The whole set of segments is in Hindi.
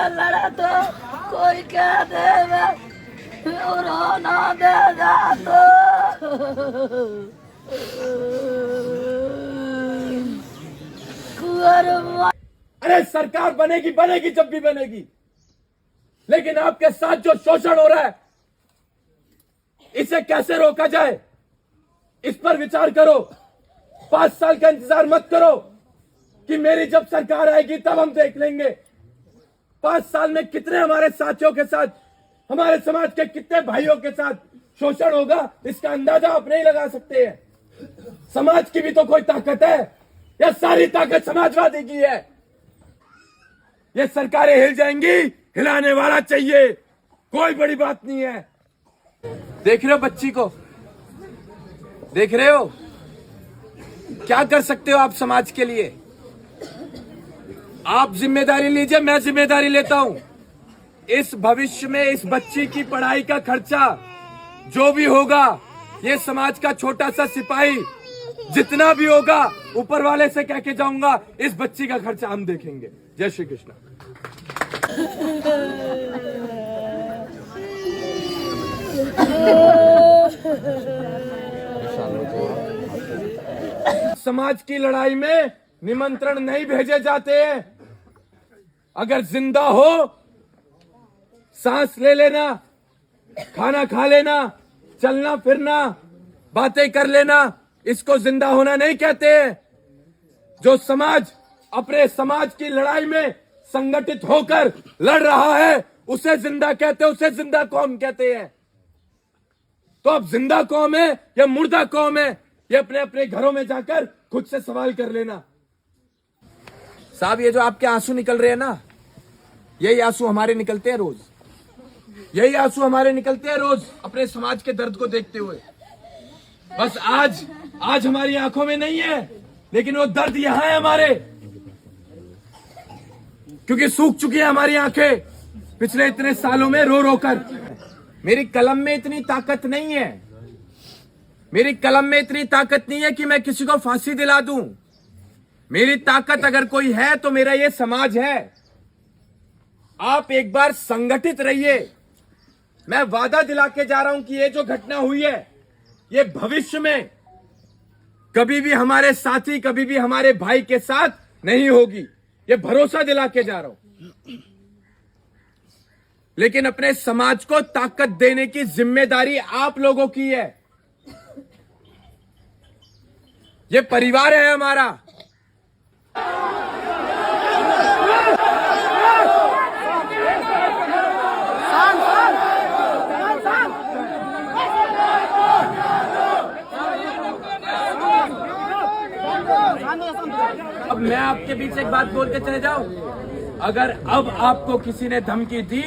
लड़ा तो कोई क्या देगा रोना देगा तो अरे सरकार बनेगी बनेगी जब भी बनेगी, लेकिन आपके साथ जो शोषण हो रहा है इसे कैसे रोका जाए, इस पर विचार करो। 5 साल का इंतजार मत करो कि मेरी जब सरकार आएगी तब हम देख लेंगे। 5 साल में कितने हमारे साथियों के साथ, हमारे समाज के कितने भाइयों के साथ शोषण होगा, इसका अंदाजा आप नहीं लगा सकते हैं। समाज की भी तो कोई ताकत है, या सारी ताकत समाजवादी की है? ये सरकारें हिल जाएंगी, हिलाने वाला चाहिए, कोई बड़ी बात नहीं है। देख रहे हो बच्ची को, देख रहे हो क्या कर सकते हो आप समाज के लिए? आप जिम्मेदारी लीजिए, मैं जिम्मेदारी लेता हूं। इस भविष्य में इस बच्ची की पढ़ाई का खर्चा जो भी होगा, ये समाज का छोटा सा सिपाही जितना भी होगा ऊपर वाले से कह के जाऊंगा, इस बच्ची का खर्चा हम देखेंगे। जय श्री कृष्ण। समाज की लड़ाई में निमंत्रण नहीं भेजे जाते हैं। अगर जिंदा हो, सांस ले लेना, खाना खा लेना, चलना फिरना, बातें कर लेना, इसको जिंदा होना नहीं कहते हैं। जो समाज अपने समाज की लड़ाई में संगठित होकर लड़ रहा है उसे जिंदा कहते हैं, उसे जिंदा कौम कहते हैं। तो अब जिंदा कौम है या मुर्दा कौम है, ये अपने अपने घरों में जाकर खुद से सवाल कर लेना। साहब, ये जो आपके आंसू निकल रहे हैं ना, यही आंसू हमारे निकलते हैं रोज, यही आंसू हमारे निकलते हैं रोज अपने समाज के दर्द को देखते हुए। बस आज हमारी आंखों में नहीं है, लेकिन वो दर्द यहां है हमारे, क्योंकि सूख चुकी है हमारी आंखें पिछले इतने सालों में रो रो कर। मेरी कलम में इतनी ताकत नहीं है, मेरी कलम में इतनी ताकत नहीं है कि मैं किसी को फांसी दिला दूं। मेरी ताकत अगर कोई है तो मेरा ये समाज है। आप एक बार संगठित रहिए। मैं वादा दिला के जा रहा हूं कि ये जो घटना हुई है, ये भविष्य में कभी भी हमारे साथी, कभी भी हमारे भाई के साथ नहीं होगी, ये भरोसा दिला के जा रहा हूं। लेकिन अपने समाज को ताकत देने की जिम्मेदारी आप लोगों की है। ये परिवार है हमारा। अब मैं आपके बीच एक बात बोल के चले जाऊं, अगर अब आपको किसी ने धमकी दी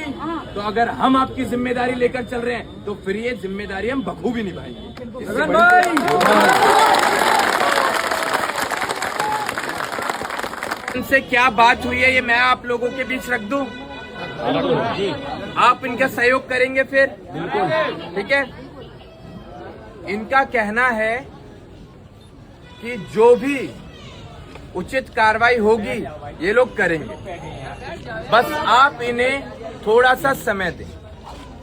तो अगर हम आपकी जिम्मेदारी लेकर चल रहे हैं तो फिर ये जिम्मेदारी हम बखूबी निभाएंगे। इनसे क्या बात हुई है ये मैं आप लोगों के बीच रख दूं, आप इनका सहयोग करेंगे फिर? बिल्कुल, ठीक है। इनका कहना है कि जो भी उचित कार्रवाई होगी ये लोग करेंगे, बस आप इन्हें थोड़ा सा समय दें।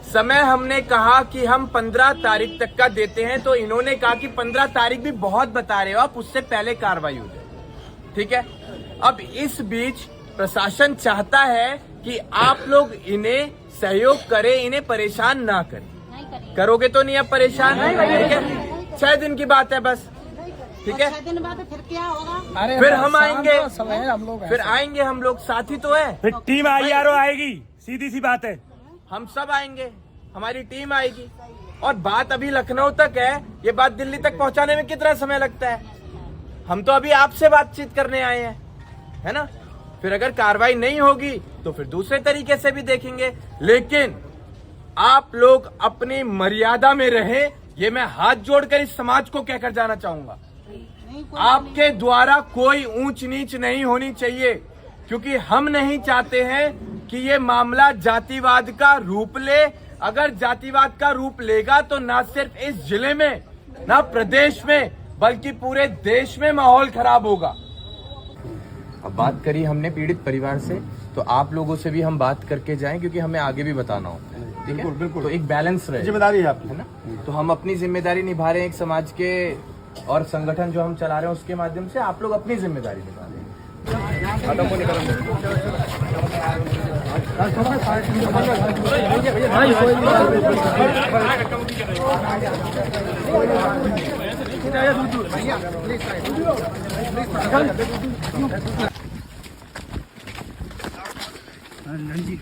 समय हमने कहा कि हम 15 तारीख तक का देते हैं, तो इन्होंने कहा कि 15 तारीख भी बहुत बता रहे हो आप, उससे पहले कार्रवाई हो जाए, ठीक है। अब इस बीच प्रशासन चाहता है कि आप लोग इन्हें सहयोग करें, इन्हें परेशान ना करें। करोगे तो नहीं अब परेशान, ठीक है। 6 दिन की बात है बस, ठीक है। 6 दिन बाद फिर क्या होगा? फिर हम आएंगे, फिर आएंगे हम लोग, साथी तो है। फिर टीम आईआरओ आएगी, सीधी सी बात है। हम सब आएंगे, हमारी टीम आएगी। और बात अभी लखनऊ तक है, ये बात दिल्ली तक पहुंचाने में कितना समय लगता है? हम तो अभी आपसे बातचीत करने आए हैं, है ना। फिर अगर कार्रवाई नहीं होगी तो फिर दूसरे तरीके से भी देखेंगे, लेकिन आप लोग अपनी मर्यादा में रहें, ये मैं हाथ जोड़कर इस समाज को कहकर जाना चाहूंगा। आपके द्वारा कोई ऊंच नीच नहीं होनी चाहिए, क्योंकि हम नहीं चाहते हैं कि ये मामला जातिवाद का रूप ले। अगर जातिवाद का रूप लेगा तो ना सिर्फ इस जिले में, ना प्रदेश में, बल्कि पूरे देश में माहौल खराब होगा। अब बात करी हमने पीड़ित परिवार से, तो आप लोगों से भी हम बात करके जाएं, क्योंकि हमें आगे भी बताना होता है। ठीक है, बिल्कुल। तो एक बैलेंस रहे, जिम्मेदारी है आपकी, है ना। तो हम अपनी जिम्मेदारी निभा रहे हैं एक समाज के, और संगठन जो हम चला रहे हैं उसके माध्यम से आप लोग अपनी जिम्मेदारी निभा रहे हैं। हाँ जी